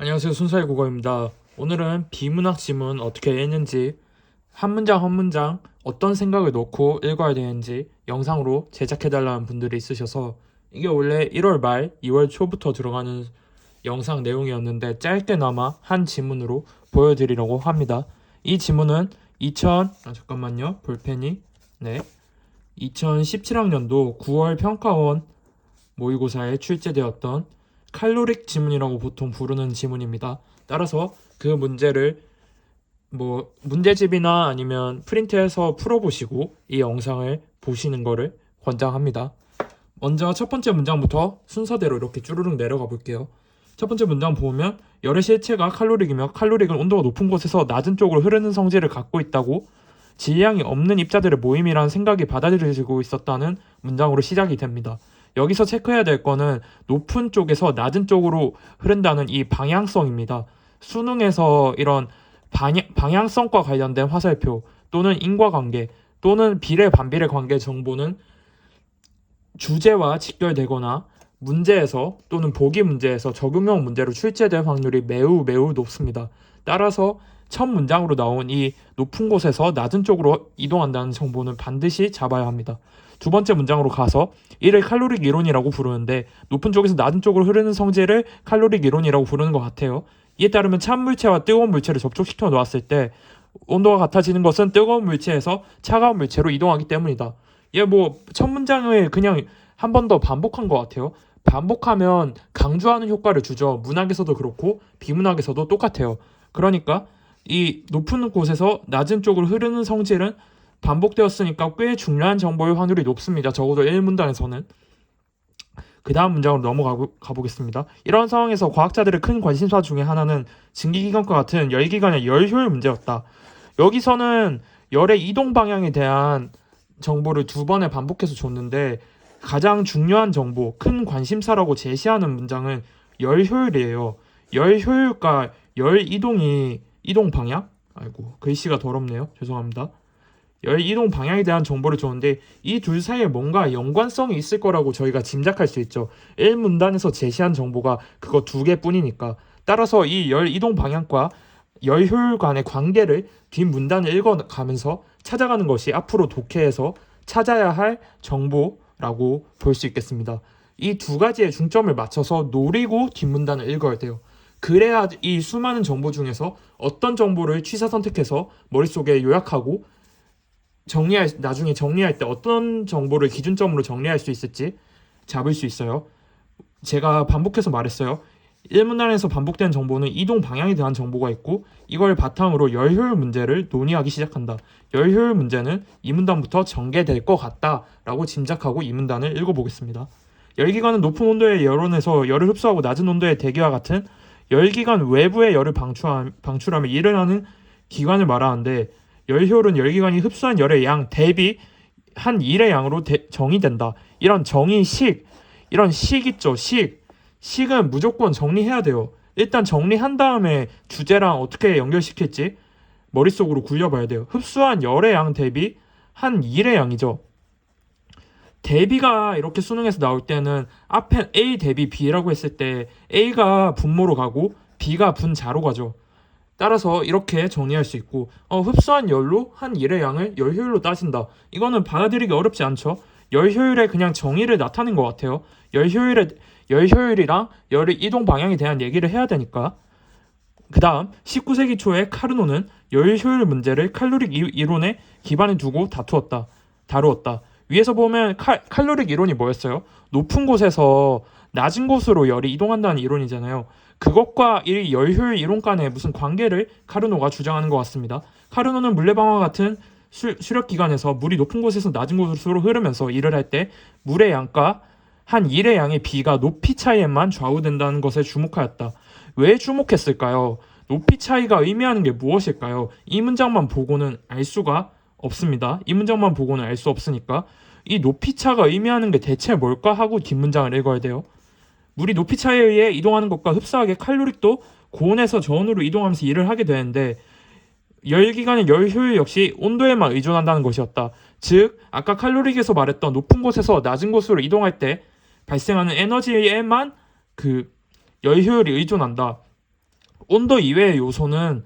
안녕하세요. 순서의 국어입니다. 오늘은 비문학 지문 어떻게 읽는지, 한 문장 한 문장 어떤 생각을 넣고 읽어야 되는지 영상으로 제작해달라는 분들이 있으셔서 이게 원래 1월 말, 2월 초부터 들어가는 영상 내용이었는데 짧게나마 한 지문으로 보여드리려고 합니다. 이 지문은 잠깐만요. 볼펜이. 네. 2017학년도 9월 평가원 모의고사에 출제되었던 칼로릭 지문이라고 보통 부르는 지문입니다. 따라서 그 문제를 문제집이나 아니면 프린트해서 풀어보시고 이 영상을 보시는 거를 권장합니다. 먼저 첫 번째 문장부터 순서대로 이렇게 쭈루룩 내려가 볼게요. 첫 번째 문장 보면 열의 실체가 칼로릭이며 칼로릭은 온도가 높은 곳에서 낮은 쪽으로 흐르는 성질을 갖고 있다고 질량이 없는 입자들의 모임이라는 생각이 받아들여지고 있었다는 문장으로 시작이 됩니다. 여기서 체크해야 될 거는 높은 쪽에서 낮은 쪽으로 흐른다는 이 방향성입니다. 수능에서 이런 방향성과 관련된 화살표 또는 인과관계 또는 비례 반비례 관계 정보는 주제와 직결되거나 문제에서 또는 보기 문제에서 적용형 문제로 출제될 확률이 매우 높습니다. 따라서 첫 문장으로 나온 이 높은 곳에서 낮은 쪽으로 이동한다는 정보는 반드시 잡아야 합니다. 두 번째 문장으로 가서 이를 칼로릭 이론이라고 부르는데 높은 쪽에서 낮은 쪽으로 흐르는 성질을 칼로릭 이론이라고 부르는 것 같아요. 이에 따르면 찬 물체와 뜨거운 물체를 접촉시켜 놓았을 때 온도가 같아지는 것은 뜨거운 물체에서 차가운 물체로 이동하기 때문이다. 첫 문장을 그냥 한 번 더 반복한 것 같아요. 반복하면 강조하는 효과를 주죠. 문학에서도 그렇고 비문학에서도 똑같아요. 그러니까 이 높은 곳에서 낮은 쪽으로 흐르는 성질은 반복되었으니까 꽤 중요한 정보일 확률이 높습니다. 적어도 1문단에서는. 그 다음 문장으로 넘어가 보겠습니다. 이런 상황에서 과학자들의 큰 관심사 중에 하나는 증기기관과 같은 열기관의 열효율 문제였다. 여기서는 열의 이동 방향에 대한 정보를 두 번에 반복해서 줬는데 가장 중요한 정보, 큰 관심사라고 제시하는 문장은 열효율이에요. 열효율과 열이동이 이동 방향? 아이고 글씨가 더럽네요. 죄송합니다. 열 이동 방향에 대한 정보를 줬는데 이 둘 사이에 뭔가 연관성이 있을 거라고 저희가 짐작할 수 있죠. 1문단에서 제시한 정보가 그거 두 개뿐이니까. 따라서 이 열 이동 방향과 열 효율 간의 관계를 뒷문단을 읽어가면서 찾아가는 것이 앞으로 독해에서 찾아야 할 정보라고 볼 수 있겠습니다. 이 두 가지의 중점을 맞춰서 노리고 뒷문단을 읽어야 돼요. 그래야 이 수많은 정보 중에서 어떤 정보를 취사 선택해서 머릿속에 요약하고 나중에 정리할 때 어떤 정보를 기준점으로 정리할 수 있을지 잡을 수 있어요. 제가 반복해서 말했어요. 1문단에서 반복된 정보는 이동 방향에 대한 정보가 있고 이걸 바탕으로 열효율 문제를 논의하기 시작한다. 열효율 문제는 2문단부터 전개될 것 같다 라고 짐작하고 2문단을 읽어보겠습니다. 열기관은 높은 온도의 열원에서 열을 흡수하고 낮은 온도의 대기와 같은 열기관 외부의 열을 방출하며 일어나는 기관을 말하는데 열효율은 열기관이 흡수한 열의 양 대비 한 일의 양으로 정의된다. 이런 이런 식 있죠. 식은 무조건 정리해야 돼요. 일단 정리한 다음에 주제랑 어떻게 연결시킬지 머릿속으로 굴려봐야 돼요. 흡수한 열의 양 대비 한 일의 양이죠. 대비가 이렇게 수능에서 나올 때는 앞에 A 대비 B라고 했을 때 A가 분모로 가고 B가 분자로 가죠. 따라서 이렇게 정리할 수 있고 흡수한 열로 한 일의 양을 열효율로 따진다. 이거는 받아들이기 어렵지 않죠. 열효율의 그냥 정의를 나타낸 것 같아요. 열효율이랑 열의 이동 방향에 대한 얘기를 해야 되니까. 그 다음 19세기 초에 카르노는 열효율 문제를 칼로릭 이론에 기반에 두고 다루었다. 위에서 보면 칼로릭 이론이 뭐였어요? 높은 곳에서 낮은 곳으로 열이 이동한다는 이론이잖아요. 그것과 이 열효율 이론 간의 무슨 관계를 카르노가 주장하는 것 같습니다. 카르노는 물레방아와 같은 수력기관에서 물이 높은 곳에서 낮은 곳으로 흐르면서 일을 할 때 물의 양과 한 일의 양의 비가 높이 차이에만 좌우된다는 것에 주목하였다. 왜 주목했을까요? 높이 차이가 의미하는 게 무엇일까요? 이 문장만 보고는 알 수가 없습니다. 이 문장만 보고는 알 수 없으니까 이 높이 차가 의미하는 게 대체 뭘까 하고 뒷문장을 읽어야 돼요. 물이 높이 차에 의해 이동하는 것과 흡사하게 칼로릭도 고온에서 저온으로 이동하면서 일을 하게 되는데 열기관의 열효율 역시 온도에만 의존한다는 것이었다. 즉 아까 칼로릭에서 말했던 높은 곳에서 낮은 곳으로 이동할 때 발생하는 에너지에만 그 열효율이 의존한다. 온도 이외의 요소는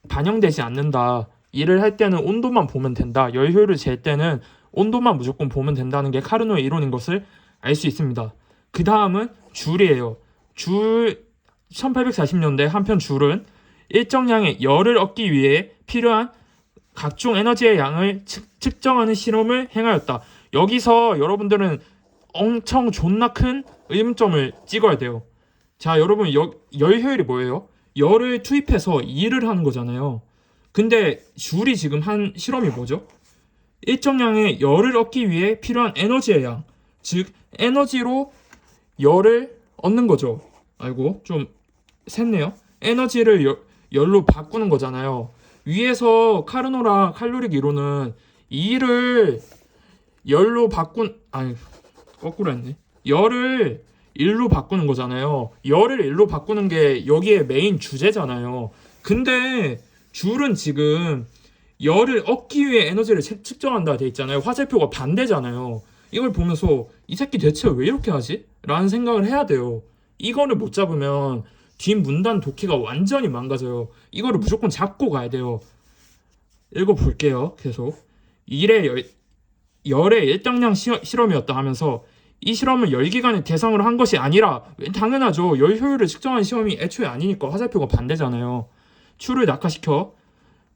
반영되지 않는다. 일을 할 때는 온도만 보면 된다. 열 효율을 잴 때는 온도만 무조건 보면 된다는 게 카르노의 이론인 것을 알 수 있습니다. 그 다음은 줄이에요. 줄 1840년대 한편 줄은 일정량의 열을 얻기 위해 필요한 각종 에너지의 양을 측정하는 실험을 행하였다. 여기서 여러분들은 엄청 존나 큰 의문점을 찍어야 돼요. 자, 여러분 열 효율이 뭐예요? 열을 투입해서 일을 하는 거잖아요. 근데 줄이 지금 한 실험이 뭐죠? 일정량의 열을 얻기 위해 필요한 에너지의 양, 즉 에너지로 열을 얻는 거죠. 아이고 좀 샜네요. 에너지를 열로 바꾸는 거잖아요. 위에서 카르노랑 칼로릭 이론은 이를 열로 아니 거꾸로 했네. 열을 일로 바꾸는 거잖아요. 열을 일로 바꾸는 게 여기에 메인 주제잖아요. 근데 줄은 지금 열을 얻기 위해 에너지를 측정한다 돼 있잖아요. 화살표가 반대잖아요. 이걸 보면서 이 새끼 대체 왜 이렇게 하지? 라는 생각을 해야 돼요. 이거를 못 잡으면 뒷문단 독해가 완전히 망가져요. 이거를 무조건 잡고 가야 돼요. 읽어볼게요. 계속. 열의 일당량 실험이었다 하면서 이 실험을 열기관의 대상으로 한 것이 아니라 당연하죠. 열 효율을 측정한 시험이 애초에 아니니까 화살표가 반대잖아요. 추를 낙하시켜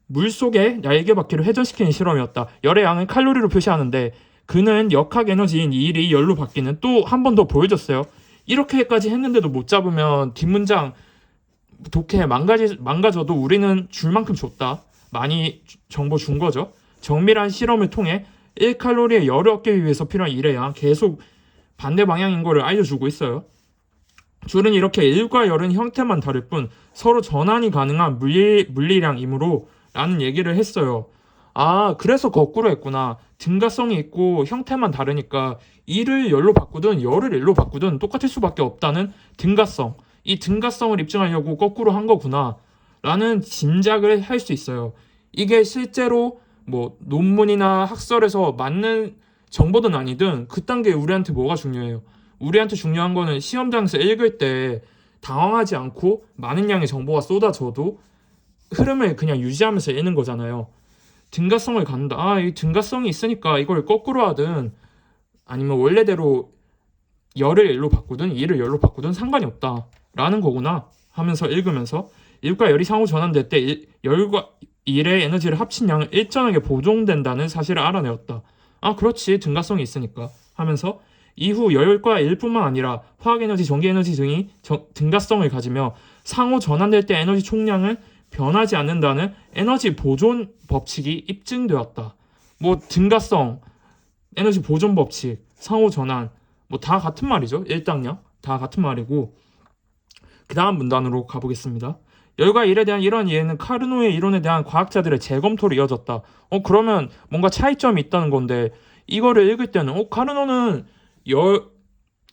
물속에 날개바퀴를 회전시키는 실험이었다. 열의 양은 칼로리로 표시하는데 그는 역학 에너지인 이 일이 열로 바뀌는 또 한 번 더 보여줬어요. 이렇게까지 했는데도 못 잡으면 뒷문장 독해 망가져도 우리는 줄 만큼 줬다. 많이 정보 준 거죠. 정밀한 실험을 통해 1칼로리의 열을 얻기 위해서 필요한 일의 양 계속 반대 방향인 거를 알려주고 있어요. 줄은 이렇게 일과 열은 형태만 다를 뿐 서로 전환이 가능한 물리량이므로 라는 얘기를 했어요. 아, 그래서 거꾸로 했구나. 등가성이 있고 형태만 다르니까 일을 열로 바꾸든 열을 일로 바꾸든 똑같을 수밖에 없다는 등가성. 이 등가성을 입증하려고 거꾸로 한 거구나. 라는 짐작을 할 수 있어요. 이게 실제로 뭐 논문이나 학설에서 맞는 정보든 아니든 그딴 게 우리한테 뭐가 중요해요. 우리한테 중요한 거는 시험장에서 읽을 때 당황하지 않고 많은 양의 정보가 쏟아져도 흐름을 그냥 유지하면서 읽는 거잖아요. 등가성을 갖는다. 아, 이 등가성이 있으니까 이걸 거꾸로 하든 아니면 원래대로 열을 일로 바꾸든 일을 열로 바꾸든 상관이 없다. 라는 거구나 하면서 읽으면서 일과 열이 상호 전환될 때 열과 일의 에너지를 합친 양은 일정하게 보존된다는 사실을 알아내었다. 아, 그렇지. 등가성이 있으니까 하면서 이후 열과 일뿐만 아니라 화학에너지, 전기에너지 등이 등가성을 가지며 상호 전환될 때 에너지 총량은 변하지 않는다는 에너지 보존 법칙이 입증되었다. 뭐 등가성, 에너지 보존 법칙, 상호 전환 뭐 다 같은 말이죠. 일당량 다 같은 말이고 그 다음 문단으로 가보겠습니다. 열과 일에 대한 이런 이해는 카르노의 이론에 대한 과학자들의 재검토로 이어졌다. 그러면 뭔가 차이점이 있다는 건데 이거를 읽을 때는 카르노는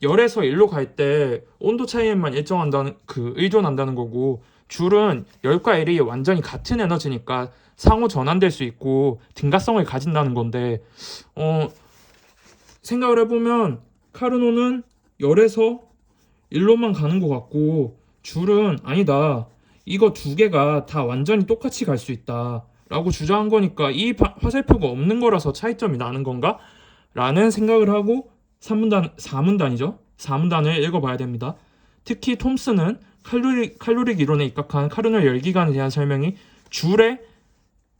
열에서 일로 갈 때 온도 차이에만 의존한다는 거고 줄은 열과 일이 완전히 같은 에너지니까 상호 전환될 수 있고 등가성을 가진다는 건데 생각을 해보면 카르노는 열에서 일로만 가는 것 같고 줄은 아니다. 이거 두 개가 다 완전히 똑같이 갈 수 있다. 라고 주장한 거니까 이 화살표가 없는 거라서 차이점이 나는 건가? 라는 생각을 하고 4문단이죠. 4문단을 읽어봐야 됩니다. 특히 톰슨은 칼로릭 이론에 입각한 카르노 열기관에 대한 설명이 줄의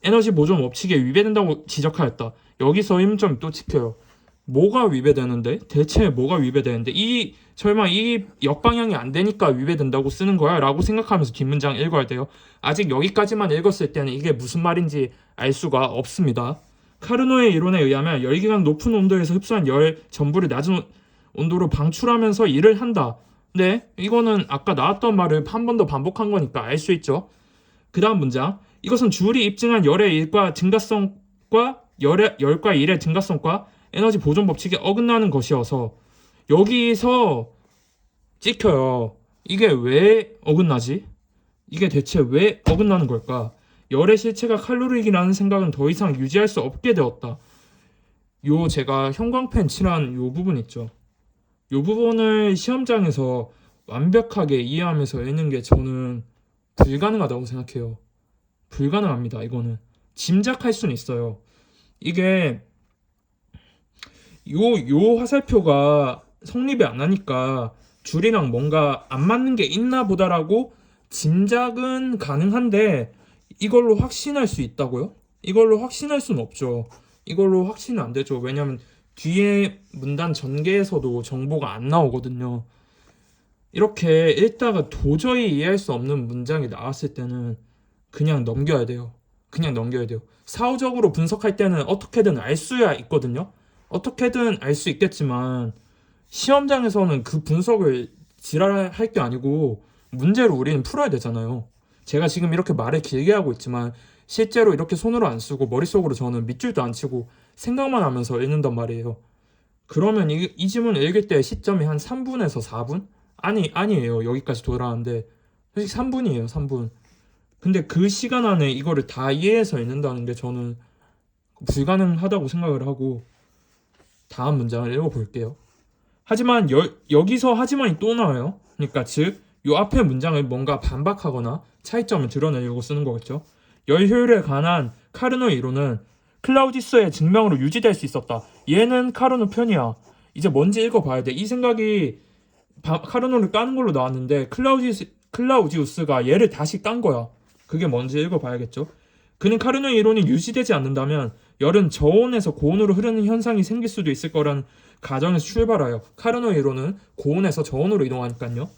에너지 보존 법칙에 위배된다고 지적하였다. 여기서 의문점이 또 찍혀요. 뭐가 위배되는데? 대체 뭐가 위배되는데? 설마 이 역방향이 안 되니까 위배된다고 쓰는 거야? 라고 생각하면서 뒷문장 읽어야 돼요. 아직 여기까지만 읽었을 때는 이게 무슨 말인지 알 수가 없습니다. 카르노의 이론에 의하면 열기관 높은 온도에서 흡수한 열 전부를 낮은 온도로 방출하면서 일을 한다. 네, 이거는 아까 나왔던 말을 한 번 더 반복한 거니까 알 수 있죠. 그 다음 문장. 이것은 줄이 입증한 열의 일과 증가성과 열과 일의 증가성과 에너지 보존 법칙에 어긋나는 것이어서 여기서 찍혀요. 이게 왜 어긋나지? 이게 대체 왜 어긋나는 걸까? 열의 실체가 칼로릭이라는 생각은 더 이상 유지할 수 없게 되었다. 제가 형광펜 칠한 요 부분 있죠. 요 부분을 시험장에서 완벽하게 이해하면서 읽는 게 저는 불가능하다고 생각해요. 불가능합니다. 이거는 짐작할 수는 있어요. 이게 요 화살표가 성립이 안 하니까 줄이랑 뭔가 안 맞는 게 있나 보다라고 짐작은 가능한데 이걸로 확신할 수 있다고요? 이걸로 확신할 수는 없죠. 이걸로 확신은 안 되죠. 왜냐면 뒤에 문단 전개에서도 정보가 안 나오거든요. 이렇게 읽다가 도저히 이해할 수 없는 문장이 나왔을 때는 그냥 넘겨야 돼요. 그냥 넘겨야 돼요. 사후적으로 분석할 때는 어떻게든 알 수야 있거든요. 어떻게든 알 수 있겠지만 시험장에서는 그 분석을 지랄할 게 아니고 문제를 우리는 풀어야 되잖아요. 제가 지금 이렇게 말을 길게 하고 있지만 실제로 이렇게 손으로 안 쓰고 머릿속으로 저는 밑줄도 안 치고 생각만 하면서 읽는단 말이에요. 그러면 이 지문을 읽을 때 시점이 한 3분에서 4분? 아니에요. 여기까지 돌아왔는데 솔직히 3분이에요. 3분. 근데 그 시간 안에 이거를 다 이해해서 읽는다는 게 저는 불가능하다고 생각을 하고 다음 문장을 읽어볼게요. 하지만 여기서 하지만이 또 나와요. 그러니까 즉 요 앞에 문장을 뭔가 반박하거나 차이점을 드러내려고 쓰는 거겠죠. 열 효율에 관한 카르노의 이론은 클라우디스의 증명으로 유지될 수 있었다. 얘는 카르노 편이야. 이제 뭔지 읽어봐야 돼. 이 생각이 카르노를 까는 걸로 나왔는데 클라우디우스가 얘를 다시 깐 거야. 그게 뭔지 읽어봐야겠죠. 그는 카르노의 이론이 유지되지 않는다면 열은 저온에서 고온으로 흐르는 현상이 생길 수도 있을 거란 가정에서 출발하여 카르노의 이론은 고온에서 저온으로 이동하니까요.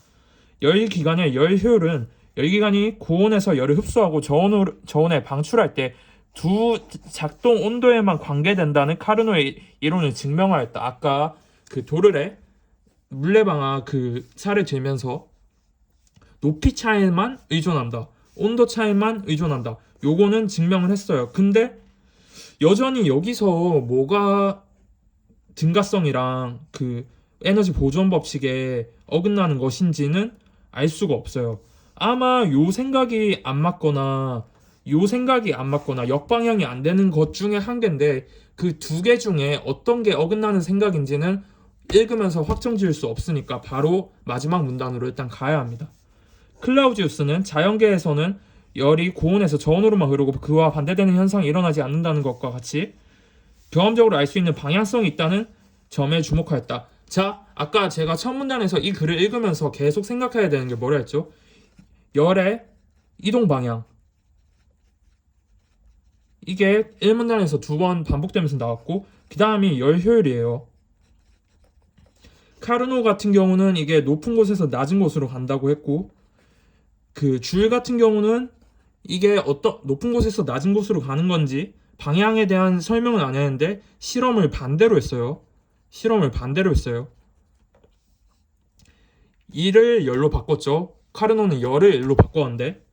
열기관의 열 효율은 열기관이 고온에서 열을 흡수하고 저온에 방출할 때 두 작동 온도에만 관계된다는 카르노의 이론을 증명하였다. 아까 그 도르래 물레방아 그 살을 들면서 높이 차이만 의존한다. 온도 차이만 의존한다. 요거는 증명을 했어요. 근데 여전히 여기서 뭐가 증가성이랑 그 에너지 보존 법칙에 어긋나는 것인지는 알 수가 없어요. 아마 요 생각이 안 맞거나 역방향이 안 되는 것 중에 한 개인데 그 두 개 중에 어떤 게 어긋나는 생각인지는 읽으면서 확정 지을 수 없으니까 바로 마지막 문단으로 일단 가야 합니다. 클라우디우스는 자연계에서는 열이 고온에서 저온으로만 흐르고 그와 반대되는 현상이 일어나지 않는다는 것과 같이 경험적으로 알 수 있는 방향성이 있다는 점에 주목하였다. 자, 아까 제가 첫 문단에서 이 글을 읽으면서 계속 생각해야 되는 게 뭐라 했죠? 열의 이동 방향. 이게 1문단에서 2번 반복되면서 나왔고 그 다음이 열 효율이에요. 카르노 같은 경우는 이게 높은 곳에서 낮은 곳으로 간다고 했고 그 줄 같은 경우는 이게 어떤 높은 곳에서 낮은 곳으로 가는 건지 방향에 대한 설명은 안 했는데 실험을 반대로 했어요. 이를 열로 바꿨죠. 카르노는 열을 일로 바꿨는데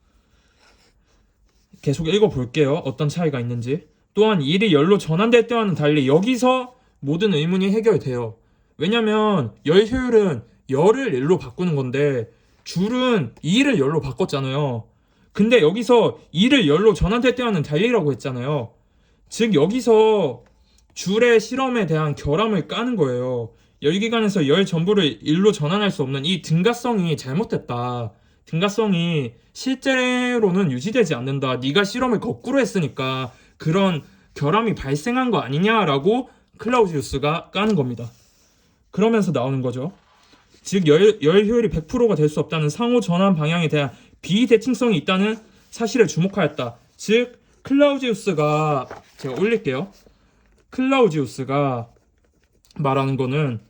계속 읽어볼게요. 어떤 차이가 있는지. 또한 일이 열로 전환될 때와는 달리 여기서 모든 의문이 해결돼요. 왜냐면 열 효율은 열을 일로 바꾸는 건데 줄은 2를 열로 바꿨잖아요. 근데 여기서 2를 열로 전환될 때와는 달리라고 했잖아요. 즉 여기서 줄의 실험에 대한 결함을 까는 거예요. 열기관에서 열 전부를 일로 전환할 수 없는 이 등가성이 잘못됐다. 등가성이 실제로는 유지되지 않는다. 네가 실험을 거꾸로 했으니까 그런 결함이 발생한 거 아니냐라고 클라우디우스가 까는 겁니다. 그러면서 나오는 거죠. 즉 열 효율이 100%가 될 수 없다는 상호 전환 방향에 대한 비대칭성이 있다는 사실에 주목하였다. 즉 클라우디우스가 제가 올릴게요. 클라우디우스가 말하는 거는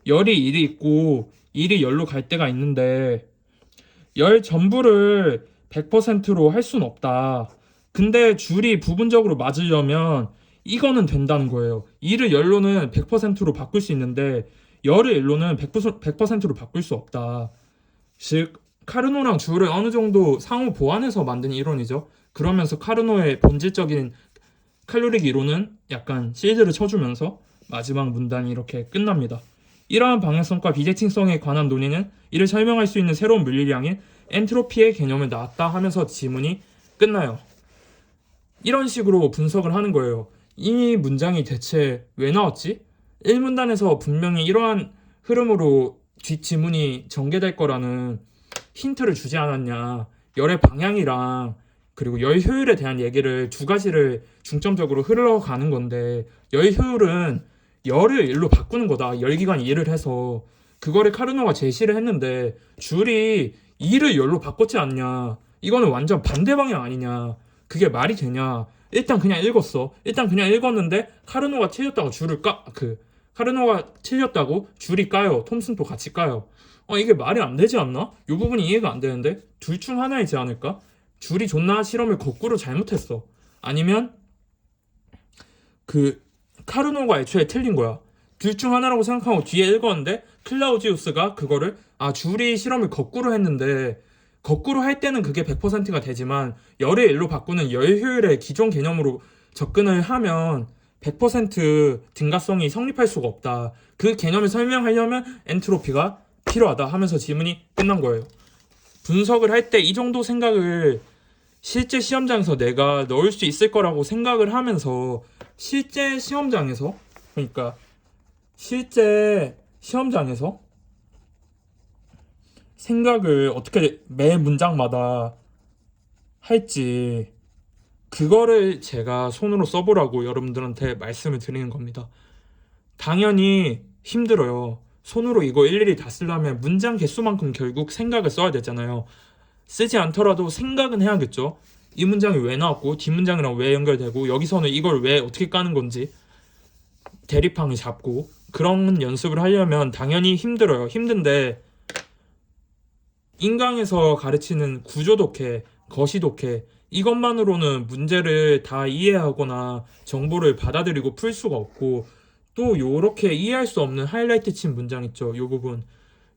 열이 1이 있고 1이 열로 갈 때가 있는데 열 전부를 100%로 할 수는 없다. 근데 줄이 부분적으로 맞으려면 이거는 된다는 거예요. 2를 열로는 100%로 바꿀 수 있는데 열을 일로는 100%로 바꿀 수 없다. 즉 카르노랑 줄을 어느 정도 상호 보완해서 만든 이론이죠. 그러면서 카르노의 본질적인 칼로릭 이론은 약간 실드를 쳐주면서 마지막 문단이 이렇게 끝납니다. 이러한 방향성과 비대칭성에 관한 논의는 이를 설명할 수 있는 새로운 물리량인 엔트로피의 개념을 낳았다 하면서 지문이 끝나요. 이런 식으로 분석을 하는 거예요. 이 문장이 대체 왜 나왔지? 1문단에서 분명히 이러한 흐름으로 뒷 지문이 전개될 거라는 힌트를 주지 않았냐. 열의 방향이랑 그리고 열 효율에 대한 얘기를 두 가지를 중점적으로 흘러가는 건데, 열 효율은 열을 일로 바꾸는 거다. 열기관 2를 해서 그거를 카르노가 제시를 했는데 줄이 2를 열로 바꿨지 않냐. 이거는 완전 반대 방향 아니냐. 그게 말이 되냐. 일단 그냥 읽었어. 일단 그냥 읽었는데 카르노가 틀렸다고 카르노가 틀렸다고 줄이 까요. 톰슨도 같이 까요. 이게 말이 안 되지 않나? 이 부분이 이해가 안 되는데 둘 중 하나이지 않을까? 줄이 존나 실험을 거꾸로 잘못했어. 아니면 카르노가 애초에 틀린 거야. 둘 중 하나라고 생각하고 뒤에 읽었는데 클라우지우스가 그거를 줄이 실험을 거꾸로 했는데, 거꾸로 할 때는 그게 100%가 되지만 열의 일로 바꾸는 열 효율의 기존 개념으로 접근을 하면 100% 등가성이 성립할 수가 없다. 그 개념을 설명하려면 엔트로피가 필요하다 하면서 지문이 끝난 거예요. 분석을 할 때 이 정도 생각을 실제 시험장에서 내가 넣을 수 있을 거라고 생각을 하면서 실제 시험장에서 생각을 어떻게 매 문장마다 할지, 그거를 제가 손으로 써보라고 여러분들한테 말씀을 드리는 겁니다. 당연히 힘들어요. 손으로 이거 일일이 다 쓰려면 문장 개수만큼 결국 생각을 써야 되잖아요. 쓰지 않더라도 생각은 해야겠죠. 이 문장이 왜 나왔고 뒷문장이랑 왜 연결되고 여기서는 이걸 왜 어떻게 까는 건지 대립항을 잡고, 그런 연습을 하려면 당연히 힘들어요. 힘든데 인강에서 가르치는 구조독해, 거시독해, 이것만으로는 문제를 다 이해하거나 정보를 받아들이고 풀 수가 없고, 또 요렇게 이해할 수 없는 하이라이트 친 문장 있죠. 요 부분.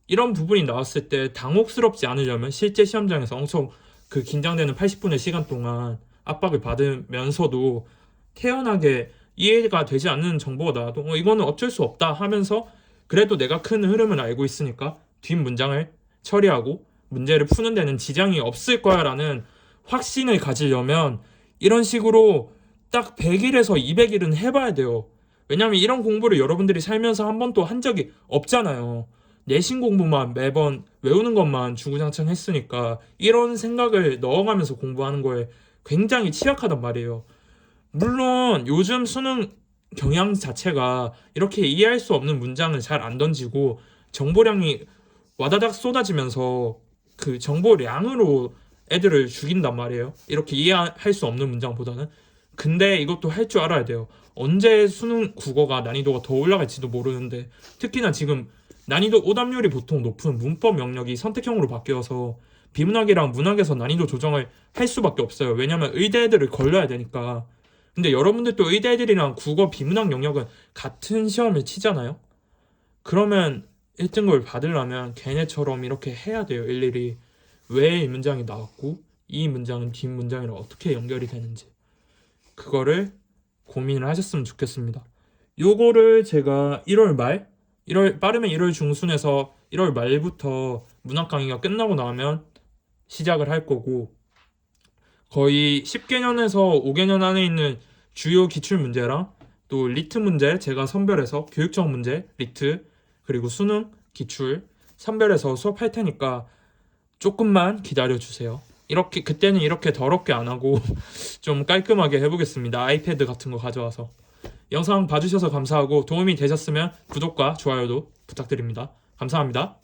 이런 부분이 나왔을 때 당혹스럽지 않으려면 실제 시험장에서 엄청 긴장되는 80분의 시간 동안 압박을 받으면서도 태연하게 이해가 되지 않는 정보가 나와도 이거는 어쩔 수 없다 하면서, 그래도 내가 큰 흐름을 알고 있으니까 뒷 문장을 처리하고 문제를 푸는 데는 지장이 없을 거야 라는 확신을 가지려면 이런 식으로 딱 100일에서 200일은 해봐야 돼요. 왜냐면 이런 공부를 여러분들이 살면서 한 번도 한 적이 없잖아요. 내신 공부만 매번 외우는 것만 주구장창 했으니까 이런 생각을 넣어가면서 공부하는 거에 굉장히 취약하단 말이에요. 물론 요즘 수능 경향 자체가 이렇게 이해할 수 없는 문장을 잘 안 던지고 정보량이 와다닥 쏟아지면서 그 정보량으로 애들을 죽인단 말이에요. 이렇게 이해할 수 없는 문장보다는. 근데 이것도 할 줄 알아야 돼요. 언제 수능 국어가 난이도가 더 올라갈지도 모르는데, 특히나 지금 난이도 오답률이 보통 높은 문법 영역이 선택형으로 바뀌어서 비문학이랑 문학에서 난이도 조정을 할 수밖에 없어요. 왜냐면 의대 애들을 걸려야 되니까. 근데 여러분들도 의대 애들이랑 국어 비문학 영역은 같은 시험을 치잖아요. 그러면 1등급을 받으려면 걔네처럼 이렇게 해야 돼요. 일일이 왜 이 문장이 나왔고 이 문장은 뒷 문장이랑 어떻게 연결이 되는지, 그거를 고민을 하셨으면 좋겠습니다. 요거를 제가 1월 말, 빠르면 1월 중순에서 1월 말부터 문학 강의가 끝나고 나면 시작을 할 거고, 거의 10개년에서 5개년 안에 있는 주요 기출 문제랑 또 리트 문제 제가 선별해서 교육적 문제, 리트, 그리고 수능, 기출 선별해서 수업할 테니까 조금만 기다려주세요. 그때는 이렇게 더럽게 안 하고 좀 깔끔하게 해보겠습니다. 아이패드 같은 거 가져와서. 영상 봐주셔서 감사하고 도움이 되셨으면 구독과 좋아요도 부탁드립니다. 감사합니다.